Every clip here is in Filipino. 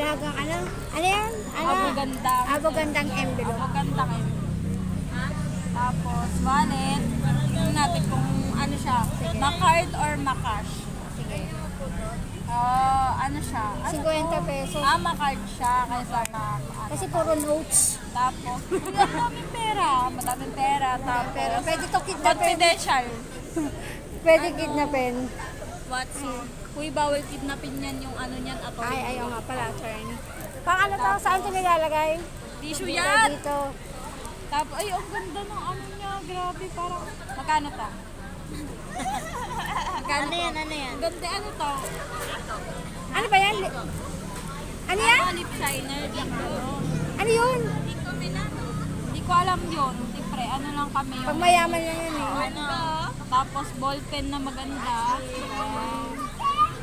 Alagang ano? Ano yan? Ano? Abogandang. Abogandang envelope. Abogandang eh. Tapos, wallet. Tingnan natin kung ano siya. Makard or makash. Sige. Ano siya? Ano 50 pesos. makard siya kaysa na Kasi puro notes. tapos, madaming pera. Madaming pera. Tapos, Pero pwede to kidnapin. confidential. Pwede kidnapin. Watson. Uy, bawal kidnapin yan yung ano niyan. Ay, ayaw nga pala, attorney. Pang ano to? Saan ito nilalagay? Tissue Dito, yan. Dito. Tapos, ay, ang ganda ng ano niya. Grabe, parang, magkano to? Magkano Ano yan? Ano yan? Ang ganda, ano to? Ano ba yan? Ano yan? Lip shiner, lip ano. Ano yun? Hindi ko alam yun. Siyempre, ano lang kami yun. Pag mayaman lang yan eh. Ano, tapos ballpen na maganda.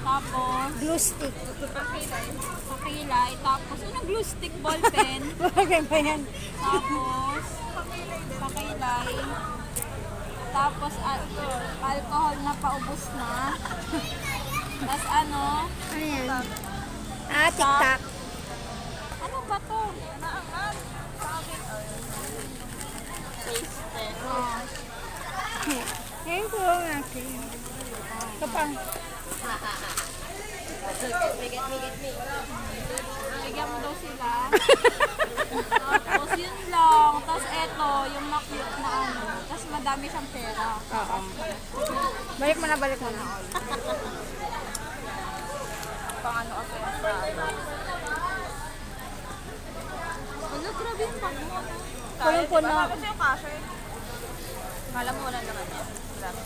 Tapos, Glue stick. pakilay. Tapos, anong glue stick ballpen? Bagay ba yan? Tapos, pakilay. Tapos, alcohol na paubos na. Tapos ano? Ano yan? Ah, tiktak. Ano ba to? Oh. Ngayon ko ang akin. Ito pang. Bigyan mo daw sila. Tapos yun lang. Tapos eto, yung na-cute na ano. Tapos madami siyang pera. Oo. Balik mo na, balik mo na. Pang ano ako yung sa ano. Ano, grabe yung pag mo. Punong-puno. Kasi yung kasha eh. Kala mo wala naman yan. Grabe.